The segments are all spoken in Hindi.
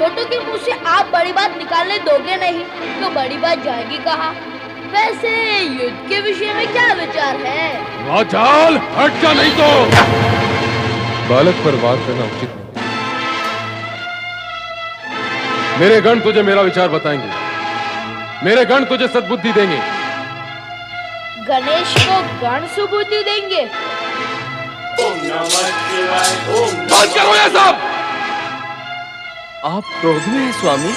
छोटू के मुंह से आप बड़ी बात निकालने दोगे नहीं तो बड़ी बात जाएगी कहाँ? वैसे युद्ध के विषय में क्या विचार है? राजाल, हट जा नहीं तो। बालक पर बात करना उचित नहीं। मेरे गण तुझे मेरा विचार बताएंगे। मेरे गण तुझे सद्बुद्धि देंगे। गणेश को गण सुबुद्धि देंगे? बात करो ये सब। आप क्रोध में हैं स्वामी?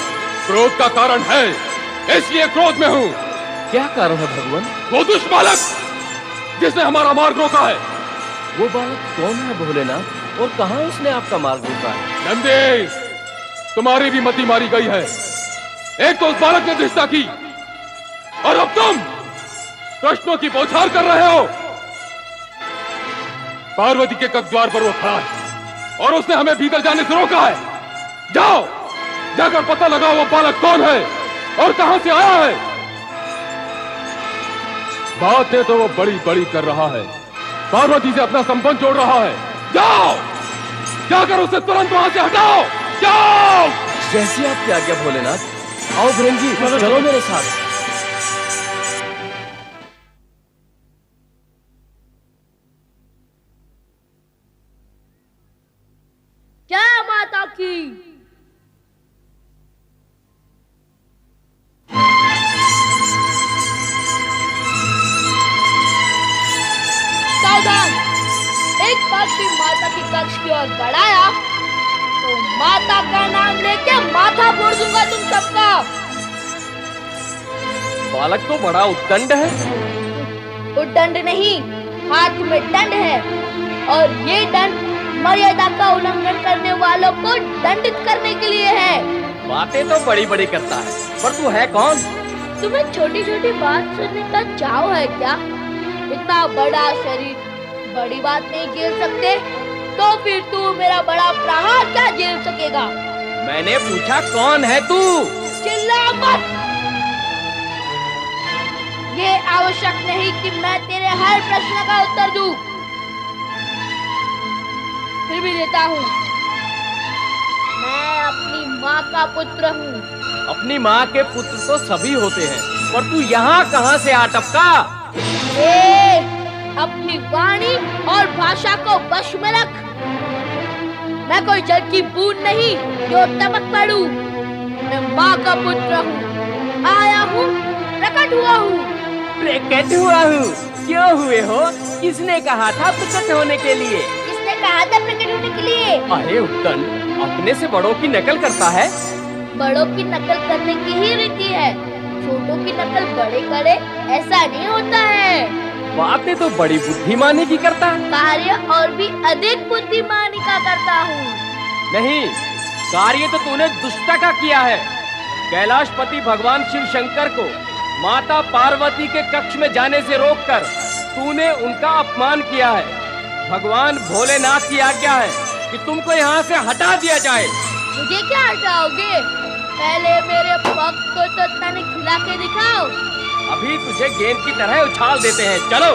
क्रोध का कारण है, इसलिए क्रोध में हूँ। क्या कारण है भगवान? वो दुष्ट बालक जिसने हमारा मार्ग रोका है। वो बालक कौन है भोलेनाथ, और कहाँ उसने आपका मार्ग रोका है? नंदी, तुम्हारी भी मति मारी गई है। एक तो उस बालक ने धृष्टता की, और अब तुम प्रश्नों की बौछार कर रहे हो। पार्वती के कक्षद्वार पर वो खड़ा है और उसने हमें भीतर जाने से रोका है। जाओ, जाकर पता लगाओ वो बालक कौन है और कहां से आया है। बातें तो वो बड़ी बड़ी कर रहा है, पार्वती से अपना संबंध जोड़ रहा है। जाओ, जाकर उसे तुरंत वहां से हटाओ। जाओ। जैसी आपकी आज्ञा भोलेनाथ। आओ भृंगी, चलो मेरे साथ। जय माता की। सावधान, एक बार भी माता की कक्ष की ओर बढ़ाया तो माता का नाम लेके माथा फोड़ दूंगा तुम सबका। बालक तो बड़ा उद्दंड है। उद्दंड नहीं, हाथ में दंड है, और ये दंड मर्यादा का उल्लंघन करने वालों को दंडित करने के लिए है। बातें तो बड़ी बड़ी करता है, पर तू है कौन? तुम्हें छोटी छोटी बात सुनने का चाव है क्या? इतना बड़ा शरीर बड़ी बात नहीं झेल सकते, तो फिर तू मेरा बड़ा प्रहार क्या झेल सकेगा? मैंने पूछा कौन है तू? चिल्ला मत। ये आवश्यक नहीं कि मैं तेरे हर प्रश्न का उत्तर दूं, फिर भी देता हूँ। मैं अपनी माँ का पुत्र हूँ। अपनी माँ के पुत्र तो सभी होते हैं, पर तू यहाँ कहाँ से आ टपका? अपनी वाणी और भाषा को वश में रख। मैं कोई जल की बूंद नहीं जो टपक पड़ूं। मैं माँ का पुत्र हूँ, आया हूँ, प्रकट हुआ हूँ। प्रकट हुआ हूँ? क्यों हुए हो? किसने कहा था प्रकट होने के लिए? किसने कहा था प्रकट होने के लिए? अरे उद्दंड, अपने से बड़ों की नकल करता है। बड़ों की नकल करने की ही रीति है, छोटों की नकल बड़े करे ऐसा नहीं होता है। बातें तो बड़ी बुद्धिमानी की करता है। कार्य और भी अधिक बुद्धिमानी का करता हूँ। नहीं, कार्य तो तूने दुष्टता का किया है। कैलाशपति भगवान शिव शंकर को माता पार्वती के कक्ष में जाने से रोककर तूने उनका अपमान किया है। भगवान भोलेनाथ की आज्ञा है कि तुमको यहाँ से हटा दिया जाए। मुझे क्या हटाओगे? पहले मेरे पग को तो तने खिला के दिखाओ। अभी तुझे गेंद की तरह उछाल देते हैं, चलो।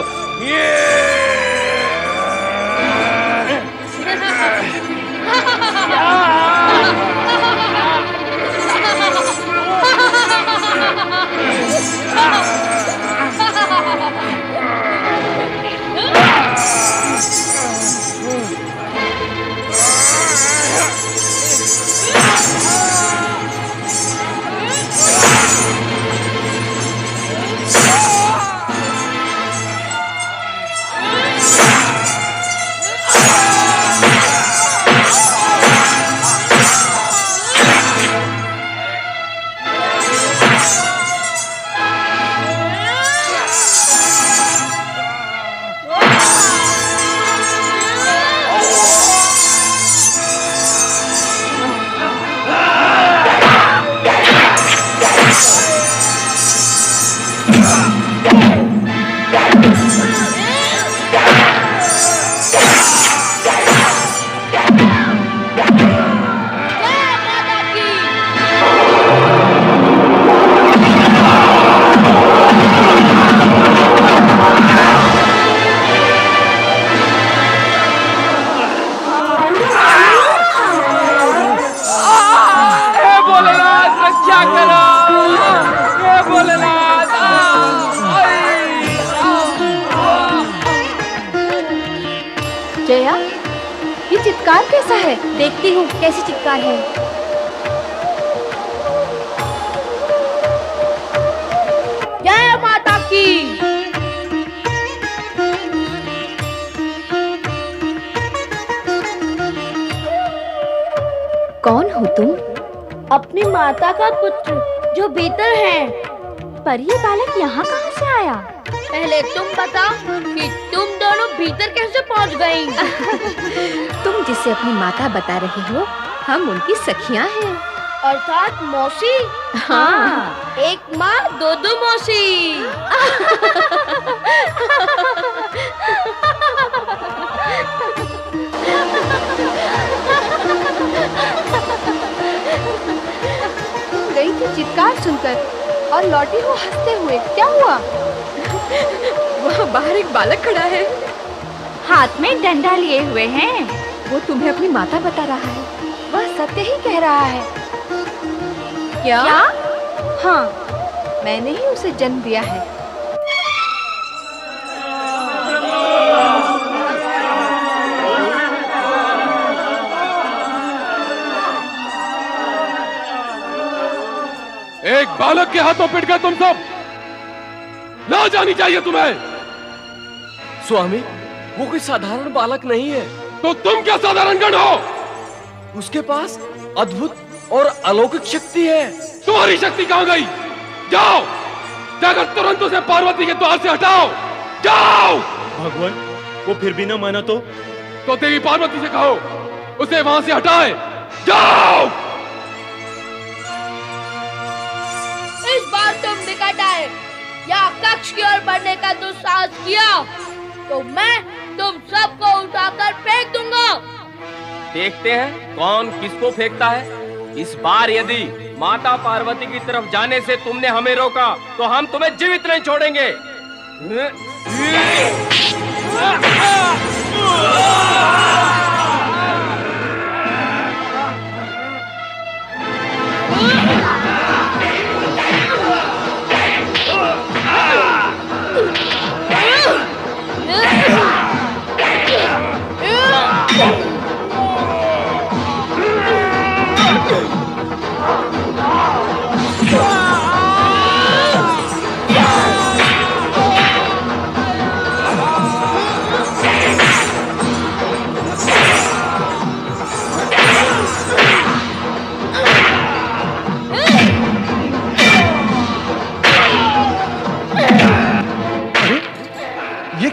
करो हे भोलेनाथ। जया, ये चित्कार कैसा है? देखती हूँ कैसी चित्कार है। जय माता की। कौन हो तुम? अपनी माता का पुत्र जो भीतर है। पर ये बालक यहाँ कहाँ से आया? पहले तुम बताओ कि तुम दोनों भीतर कैसे पहुँच गई? तुम जिसे अपनी माता बता रही हो, हम उनकी सखियाँ हैं। अर्थात मौसी। हाँ। एक माँ दो दो मौसी। गई थी चित्कार सुनकर और लौटी हो हंसते हुए। क्या हुआ? वहाँ बाहर एक बालक खड़ा है, हाथ में डंडा लिए हुए हैं। वो तुम्हें अपनी माता बता रहा है। वह सत्य ही कह रहा है। क्या? हाँ, मैंने ही उसे जन्म दिया है। एक बालक के हाथों पिट गए तुम सब। ना जानी चाहिए तुम्हें। स्वामी, वो कोई साधारण बालक नहीं है। तो तुम क्या साधारण गण हो? उसके पास अद्भुत और अलौकिक शक्ति है। तुम्हारी शक्ति कहाँ गई? जाओ, जाकर तुरंत उसे पार्वती के द्वार से हटाओ। जाओ। भगवान, वो फिर भी ना माना तो देवी पार्वती से कहो उसे वहां से हटाए। जाओ। इस बार तुम निकट आए या कक्ष की ओर बढ़ने का दुस्साहस किया तो मैं तुम सबको उठाकर फेंक दूंगा। देखते हैं कौन किसको फेंकता है। इस बार यदि माता पार्वती की तरफ जाने से तुमने हमें रोका तो हम तुम्हें जीवित नहीं छोड़ेंगे।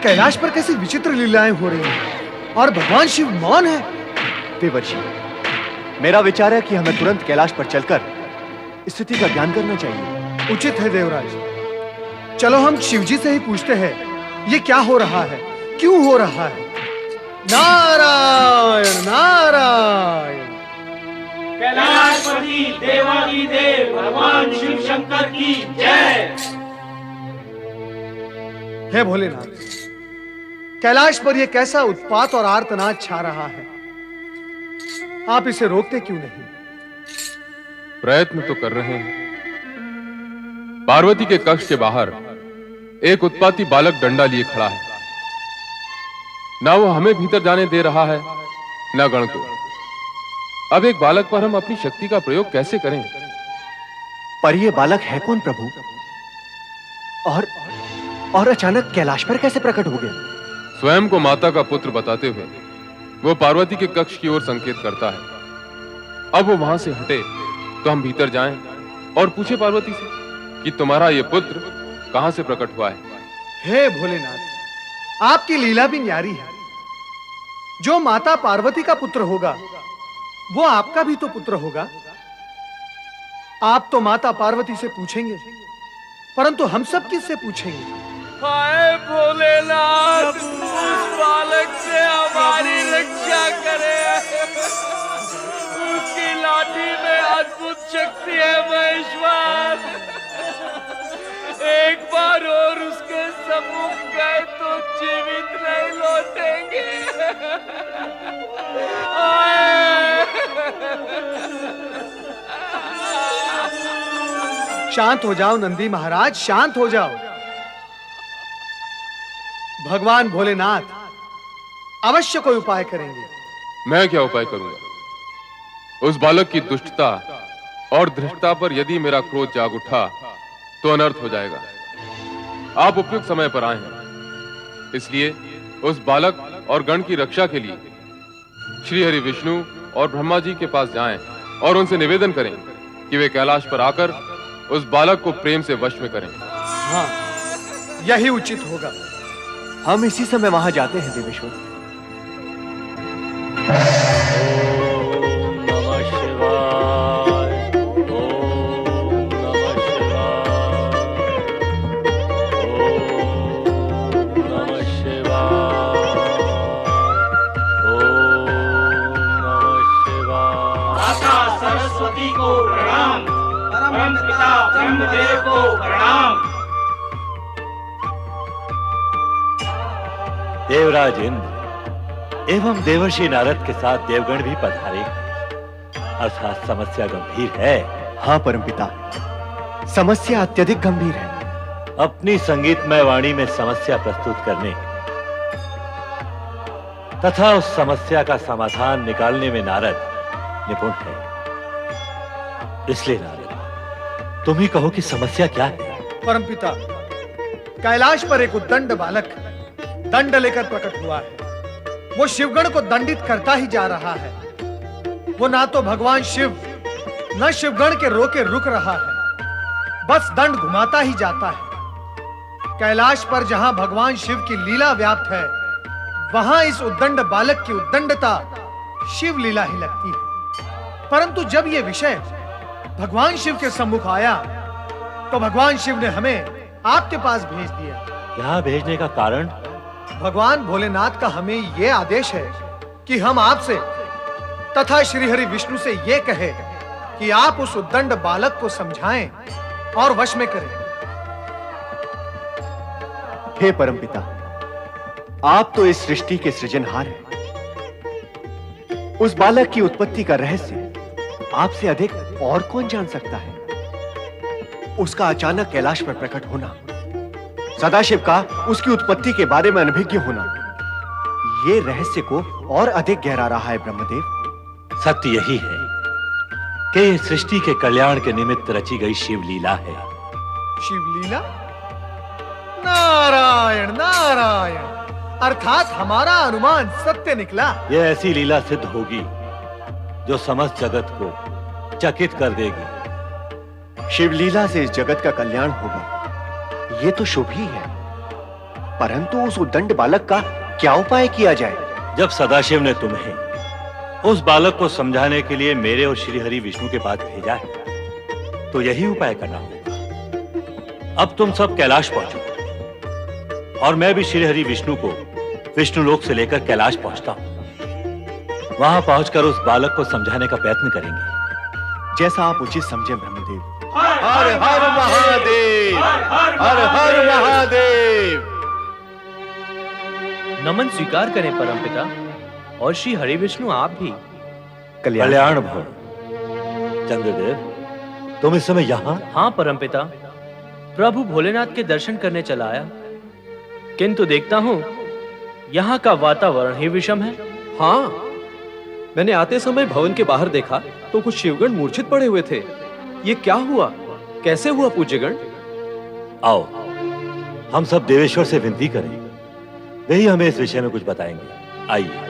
कैलाश पर कैसी विचित्र लीलाएं हो रही हैं और भगवान शिव मौन है। देवर्षि, मेरा विचार है कि हमें तुरंत कैलाश पर चलकर स्थिति का ज्ञान करना चाहिए। उचित है देवराज। चलो हम शिवजी से ही पूछते हैं ये क्या हो रहा है, क्यों हो रहा है। नारायण नारायण। कैलाशपति देवाधिदेव भगवान शिव शंकर की जय। हे भोलेनाथ, कैलाश पर यह कैसा उत्पात और आर्तनाद छा रहा है। आप इसे रोकते क्यों नहीं? प्रयत्न तो कर रहे हैं। पार्वती के कक्ष के बाहर एक उत्पाती बालक डंडा लिए खड़ा है। ना वो हमें भीतर जाने दे रहा है, ना गण को। अब एक बालक पर हम अपनी शक्ति का प्रयोग कैसे करें? पर यह बालक है कौन प्रभु? और अचानक कैलाश पर कैसे प्रकट हो गया? स्वयं को माता का पुत्र बताते हुए वो पार्वती के कक्ष की ओर संकेत करता है। अब वो वहां से हटे तो हम भीतर जाएं और पूछे पार्वती से कि तुम्हारा ये पुत्र कहां से प्रकट हुआ है। हे भोलेनाथ, आपकी लीला भी न्यारी है। जो माता पार्वती का पुत्र होगा वो आपका भी तो पुत्र होगा। आप तो माता पार्वती से पूछेंगे, परंतु हम सब किससे पूछेंगे? हाय भोलेनाथ, उस बालक से हमारी रक्षा करे। उसकी लाठी में अद्भुत शक्ति है महेश्वर। एक बार और उसके सम्मुख गए तो जीवित नहीं लौटेंगे। शांत हो जाओ नंदी महाराज, शांत हो जाओ। भगवान भोलेनाथ अवश्य कोई उपाय करेंगे। मैं क्या उपाय करूंगा? उस बालक की दुष्टता और धृष्टता पर यदि मेरा क्रोध जाग उठा तो अनर्थ हो जाएगा। आप उपयुक्त समय पर आए हैं, इसलिए उस बालक और गण की रक्षा के लिए श्री हरि विष्णु और ब्रह्मा जी के पास जाएं और उनसे निवेदन करें कि वे कैलाश पर आकर उस बालक को प्रेम से वश में करें। हाँ, यही उचित होगा। हम इसी समय वहां जाते हैं देवेश्वर। सरस्वती को प्रणाम, परम पिता ब्रह्मदेव को प्रणाम। देवराज इंद्र एवं देवर्षि नारद के साथ देवगण भी पधारे, अर्थात समस्या गंभीर है। हाँ परमपिता, समस्या अत्यधिक गंभीर है। अपनी संगीतमय वाणी में समस्या प्रस्तुत करने तथा उस समस्या का समाधान निकालने में नारद निपुण है। इसलिए नारद, तुम ही कहो कि समस्या क्या है। परमपिता, कैलाश पर एक उद्दंड बालक दंड लेकर प्रकट हुआ है। वो शिवगण को दंडित करता ही जा रहा है। वो ना तो भगवान शिव न शिवगण के रोके रुक रहा है, बस दंड घुमाता ही जाता है। कैलाश पर जहां भगवान शिव की लीला व्याप्त है, वहां इस उद्दंड बालक की उद्दंडता शिव लीला ही लगती है। परंतु जब यह विषय भगवान शिव के सम्मुख आया तो भगवान शिव ने हमें आपके पास भेज दिया। यहाँ भेजने का कारण? भगवान भोलेनाथ का हमें यह आदेश है कि हम आपसे तथा श्री हरि विष्णु से यह कहे कि आप उस उद्दंड बालक को समझाएं और वश में करें। हे परमपिता, आप तो इस सृष्टि के सृजनहार हैं। उस बालक की उत्पत्ति का रहस्य आपसे अधिक और कौन जान सकता है? उसका अचानक कैलाश पर प्रकट होना, सदाशिव का उसकी उत्पत्ति के बारे में अनभिज्ञ होना, यह रहस्य को और अधिक गहरा रहा है ब्रह्मदेव। सत्य यही है कि यह सृष्टि के कल्याण के निमित्त रची गई शिव लीला है। शिव लीला? नारायण नारायण, अर्थात हमारा अनुमान सत्य निकला। यह ऐसी लीला सिद्ध होगी जो समस्त जगत को चकित कर देगी। शिवलीला से इस जगत का कल्याण होगा, यह तो शुभ ही है। परंतु उस उद्दंड बालक का क्या उपाय किया जाए? जब सदाशिव ने तुम्हें उस बालक को समझाने के लिए मेरे और श्री हरि विष्णु के पास भेजा है, तो यही उपाय करना होगा। अब तुम सब कैलाश पहुंचो और मैं भी श्री हरि विष्णु को विष्णु लोक से लेकर कैलाश पहुंचता हूं। वहां पहुंचकर उस बालक को समझाने का प्रयत्न करेंगे। जैसा आप उचित समझे ब्रह्मदेव। हर हर महादेव, हर हर महादेव। नमन स्वीकार करें परमपिता, और श्री हरि विष्णु आप भी। कल्याण भव। चंद्रदेव, तुम इस समय यहाँ? हाँ परमपिता, प्रभु भोलेनाथ के दर्शन करने चला आया, किंतु देखता हूँ यहाँ का वातावरण ही विषम है। हाँ, मैंने आते समय भवन के बाहर देखा तो कुछ शिवगण मूर्छित पड़े हुए थे। ये क्या हुआ, कैसे हुआ पूज्यगण? आओ हम सब देवेश्वर से विनती करें, वही हमें इस विषय में कुछ बताएंगे। आइए।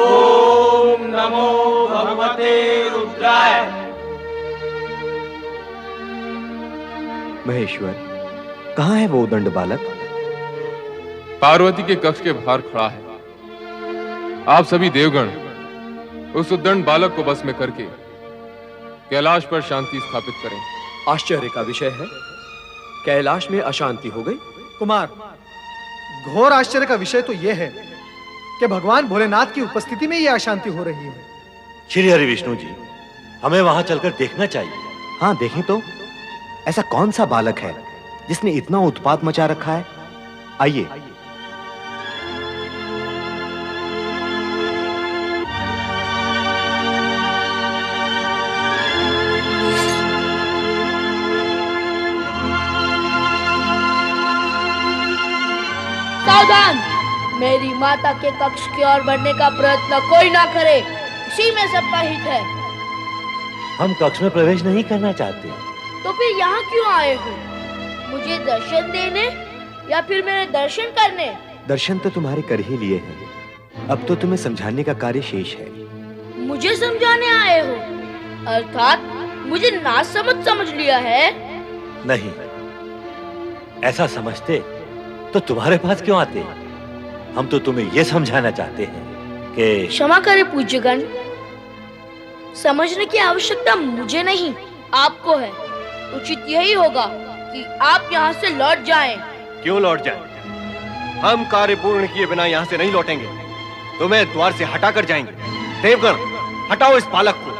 ओम नमो भगवते रुद्राय। महेश्वर, कहाँ है वो उद्दंड बालक? पार्वती के कक्ष के बाहर खड़ा है। आप सभी देवगण उस उद्दंड बालक को बस में करके कैलाश पर शांति स्थापित करें। आश्चर्य का विषय है, कैलाश में अशांति हो गई। कुमार, घोर आश्चर्य का विषय तो यह है कि भगवान भोलेनाथ की उपस्थिति में यह अशांति हो रही है। श्री हरि विष्णु जी, हमें वहां चलकर देखना चाहिए। हाँ, देखें तो ऐसा कौन सा बालक है जिसने इतना उत्पात मचा रखा है। आइए। मेरी माता के कक्ष की ओर बढ़ने का प्रयत्न कोई ना करे, इसी में सबका हित है। हम कक्ष में प्रवेश नहीं करना चाहते। तो फिर यहाँ क्यों आए हो? मुझे दर्शन देने या फिर मेरे दर्शन करने? दर्शन तो तुम्हारे कर ही लिए हैं, अब तो तुम्हें समझाने का कार्य शेष है। मुझे समझाने आए हो? अर्थात मुझे ना समझ लिया है? नहीं, ऐसा समझते तो तुम्हारे पास क्यों आते? हम तो तुम्हें यह समझाना चाहते हैं कि क्षमा करें पूज्यगण, समझने की आवश्यकता मुझे नहीं आपको है। उचित यही होगा कि आप यहाँ से लौट जाएं। क्यों लौट जाएं? हम कार्य पूर्ण किए बिना यहाँ से नहीं लौटेंगे, तुम्हें द्वार से हटा कर जाएंगे। देवगण, हटाओ इस बालक को।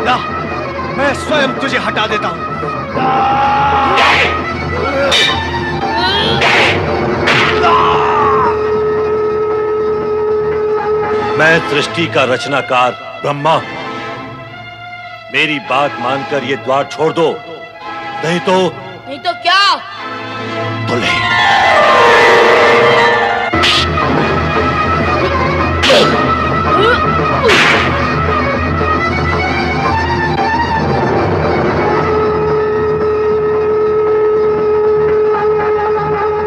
ला, मैं स्वयं तुझे हटा देता हूँ। मैं सृष्टि का रचनाकार ब्रह्मा हूं। मेरी बात मानकर ये द्वार छोड़ दो, नहीं तो क्या?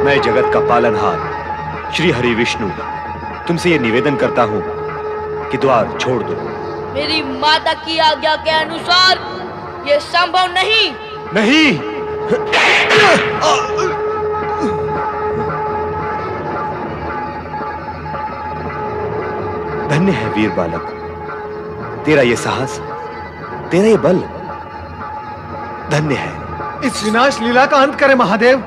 मैं जगत का पालनहार श्री हरि विष्णु तुमसे ये निवेदन करता हूँ कि द्वार छोड़ दो। मेरी माता की आज्ञा के अनुसार ये संभव नहीं। नहीं। धन्य है वीर बालक, तेरा ये साहस, तेरा ये बल धन्य है। इस विनाश लीला का अंत करे महादेव।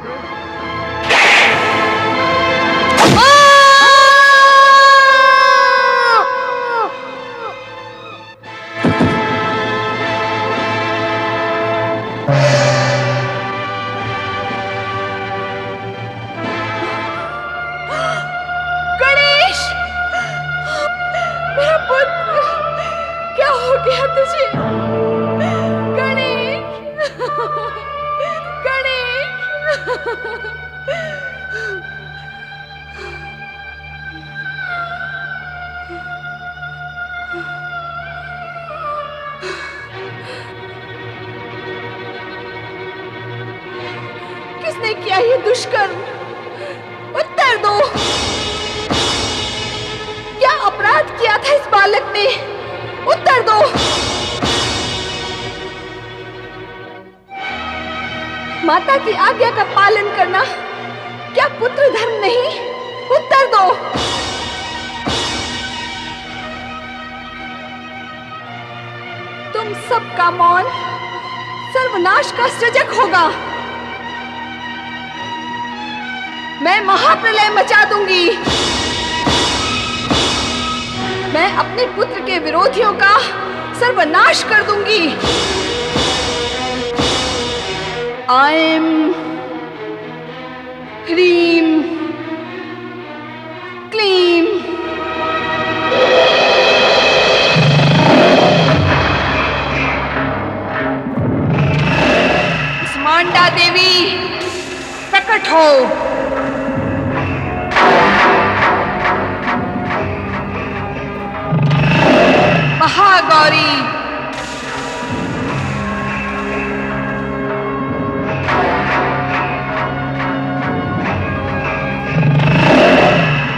किसने किया ये दुष्कर्म? उत्तर दो। क्या अपराध किया था इस बालक ने? उत्तर दो। माता की आज्ञा का पालन करना क्या पुत्र धर्म नहीं? उत्तर दो। तुम सबका मौन सर्वनाश का सृजक होगा। मैं महाप्रलय मचा दूंगी। मैं अपने पुत्र के विरोधियों का सर्वनाश कर दूंगी। ऐं ह्रीं क्लीं कुष्मांडा देवी प्रकट हो। महागौरी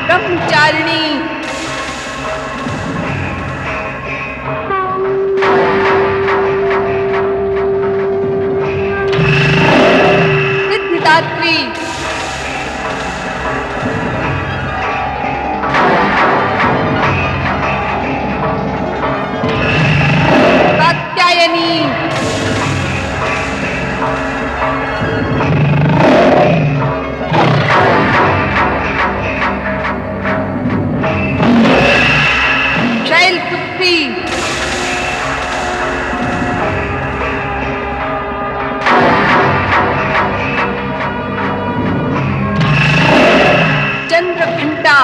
ब्रह्मचारिणी सिद्धिदात्री कात्यायनी शैलपुत्री चंद्रघंटा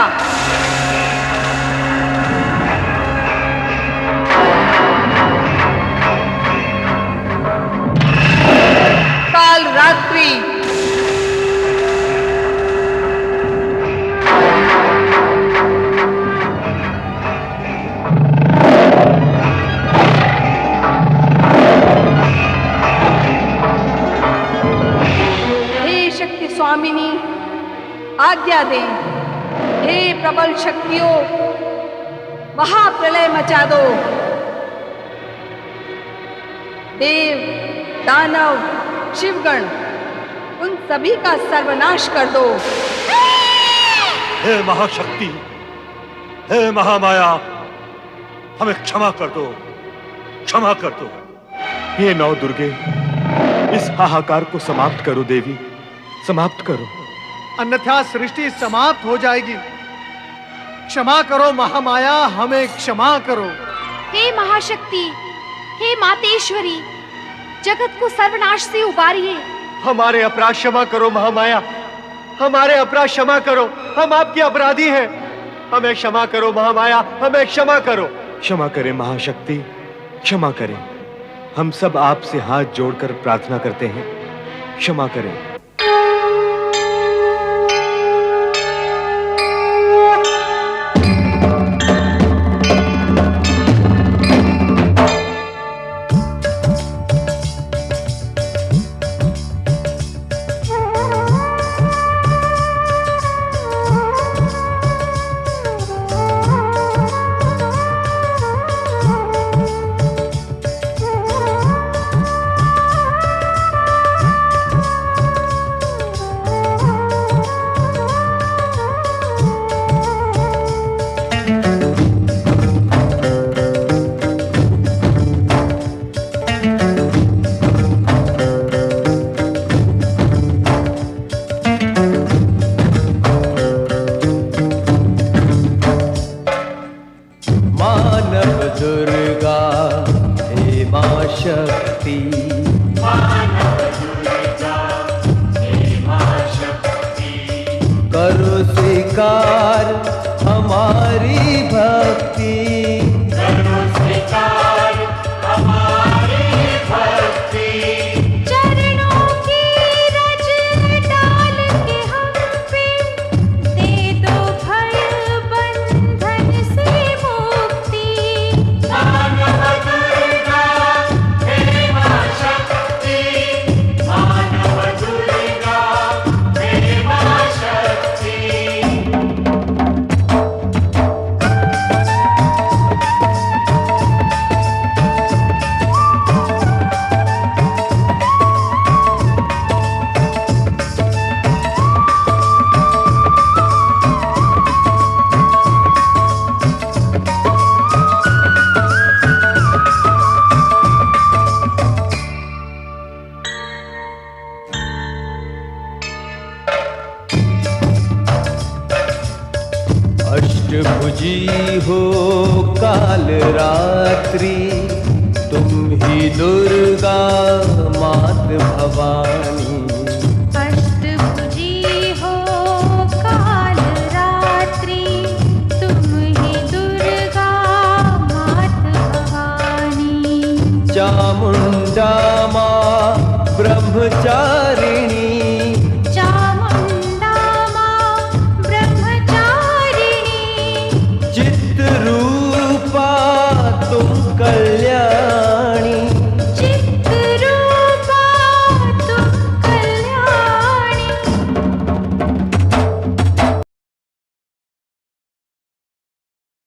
आज्ञा दें। हे प्रबल शक्तियों, महाप्रलय मचा दो। देव, दानव, शिवगण, उन सभी का सर्वनाश कर दो। हे महाशक्ति, हे महामाया, हमें क्षमा कर दो, क्षमा कर दो। हे नौ दुर्गे, इस हाहाकार को समाप्त करो देवी, समाप्त करो। अन्यथा सृष्टि समाप्त हो जाएगी। क्षमा करो महामाया, हमें क्षमा करो। हे महाशक्ति, हे मातेश्वरी, जगत को सर्वनाश से उबारिए। हमारे अपराध क्षमा करो महामाया, हमारे अपराध क्षमा करो, हम आपके अपराधी हैं। हमें क्षमा करो महामाया, हमें क्षमा करो। क्षमा करें महाशक्ति, क्षमा करें। हम सब आपसे हाथ जोड़कर प्रार्थना करते हैं, क्षमा करें। अष्टभुजी हो काल रात्रि, तुम ही दुर्गा मात भवानी। अष्टभुजी हो काल रात्रि, तुम ही दुर्गा मात भवानी। चामुंडा माँ ब्रह्मचारिणी,